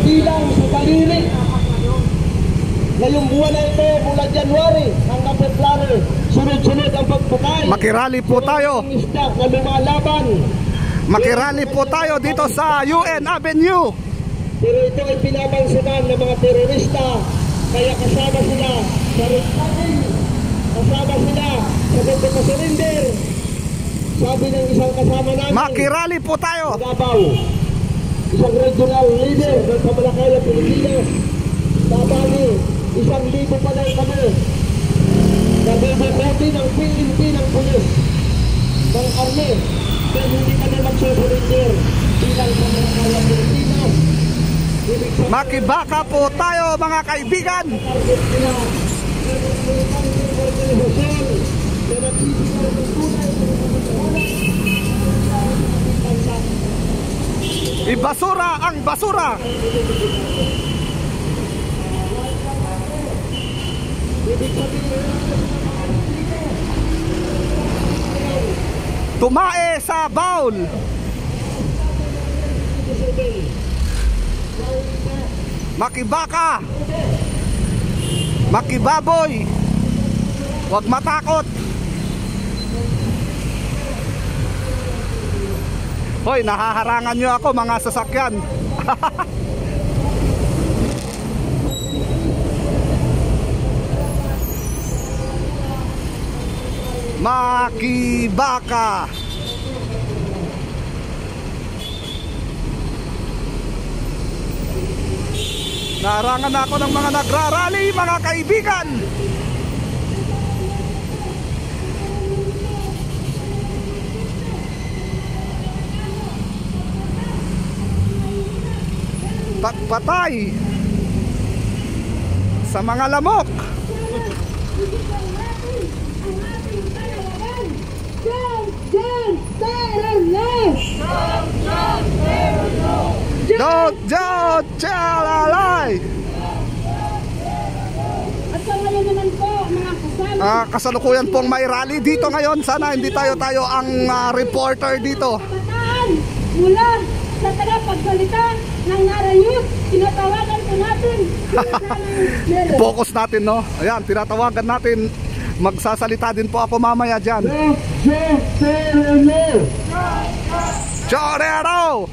bilang sa daliri. Ngayong buwan na ito, mula January hanggang February, sunod-sunod ang pagpukay. Makirali po tayo. Na lumalaban. Makirali po tayo dito sa UN Avenue. Pero ito ay pinabansunan ng mga terorista. Kaya kasama sila sa recovery. Kasama sila sa pagkakasurinder. Sabi ng isang kasama namin, makirali po tayo. Davao, isang regional leader ng Kamalakaya, Pilipinas. Babali, 1,000 pa lang kami. Nabibukuti ng PNP ng pulis, ng army. Kaya hindi kami magsusurinder bilang Kamalakaya, Pilipinas. Makibaka po tayo mga kaibigan. Ibasura ang basura. Tumae sa baul. Makibaka, makibaboy, huwag matakot. Hoy, nahaharangan nyo ako mga sasakyan. Makibaka. Naharangan ako ng mga nagrarally, mga kaibigan. Patay sa mga lamok. Don't chalalay. At sa ngayon naman po mga kasama, kasalukuyan pong may rally dito ngayon. Sana hindi tayo ang reporter dito. Kabataan mula sa tagapagsalita ng Nara Youth, tinatawagan po natin. Focus natin, no? Ayan, tinatawagan natin. Magsasalita din po ako mamaya dyan. Chorero!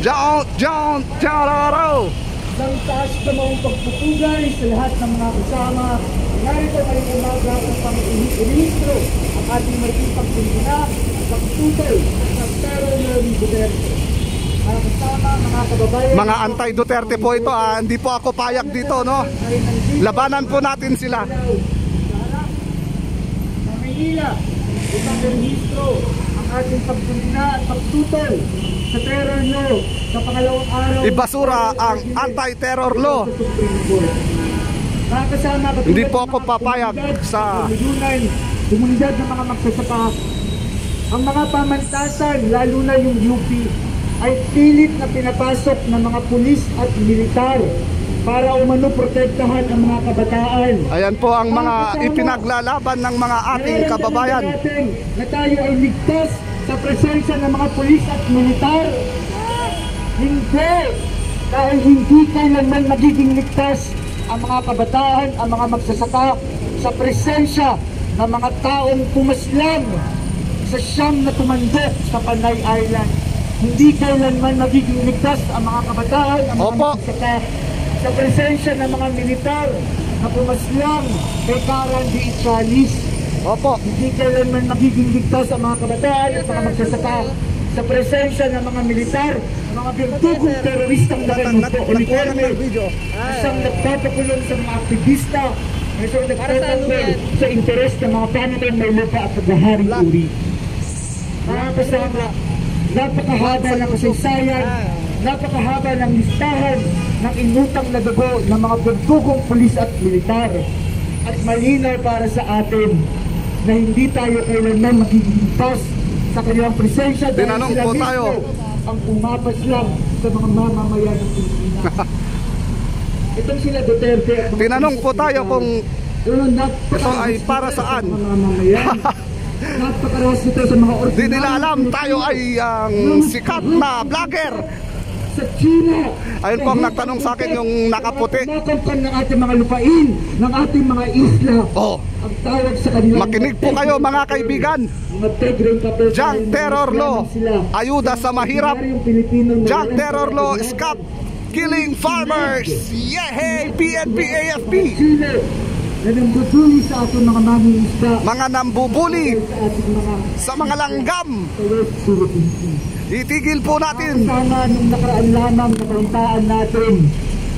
John Chorero! Isang taas na mga pagpupugay sa lahat ng mga kasama. Narito ngayong umaga ang pang-ministro ang ating malaking pagpupuna at pagputol ng terror ni Duterte. Mga kasama, mga kababayan, mga anti-Duterte po ito. Hindi po ako payag dito, no? Labanan po natin sila. sa Maynila, isang ministro ang ating pagpupuna at pagputol sa terror nyo sa pangalawang araw. Ibasura ang anti-terror law. Hindi po ako papayag sa komunidad ng mga magsasaka. Ang mga pamantasan, lalo na yung UP, ay pilit na pinapasok ng mga pulis at militar para umano protektahan ang mga kabataan. Ayan po ang mga ipinaglalaban ng mga ating kababayan. Na tayo ay ligtas sa presensya ng mga pulis at militar. Hindi! Dahil hindi kailanman magiging ligtas ang mga kabataan, ang mga magsasaka sa presensya ng mga taong pumaslang sa siyam na tumandok sa Panay Island. Hindi kailanman magiging ligtas ang mga kabataan, ang mga magsasaka sa presensya ng mga militar na pumaslang kay Karan de Ichalis. Opo. Hindi kailanman magiging ligtas ang mga kabataan at mga magsasaka sa presensya ng mga militar, mga berdugong teroristang nagpapakulong isang nagpapakulong sa mga aktivista, isang nagpapakulong sa interes ng mga panaman may lupa at paghaharing uri. Mga kasama, napakahaba ng kasaysayan, napakahaba ng listahan ng inutang na dugo ng mga berdugong pulis at militar. At malinaw para sa atin na hindi tayo kailanman magigingpas sa kanilang presensya dahil sila mismo ang umapas lang sa mga mamamayan ng Pilipinas. Itong sila Duterte at tinanong po tayo kung ito ay para saan. Napakaras nito sa mga di nila alam tayo ay ang sikat na vlogger sa China. Ayun po ang nagtanong sa akin, yung nakaputi. Kumakampan ng ating mga lupain, ng ating mga isla. Oh, Ang tawag sa kanila. makinig po kayo mga kaibigan. Mga Tigreng Papel. Junk Terror Law, ayuda sa mahirap. Junk Terror Law, stop killing farmers. Yehey, PNP, AFP. Chile, na nambutuli sa ating mga mangingisda. Mga nambubuli Sa ating mga sa mga langgam, sa West Philippine Sea. itigil po natin. Sana nung nakaraan lamang na kauntaan natin,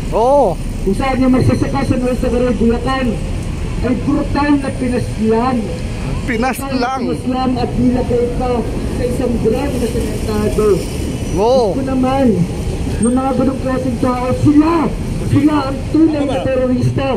Oo, kung saan yung magsasaka sa Nueva Ecija, Bulacan, ay brutal na pinaslan. Pinas lang. Pinaslan at nilagay pa sa isang brand na sementado. Oo, Kung naman, yung mga ganong klaseng tao, sila ang tunay na terorista.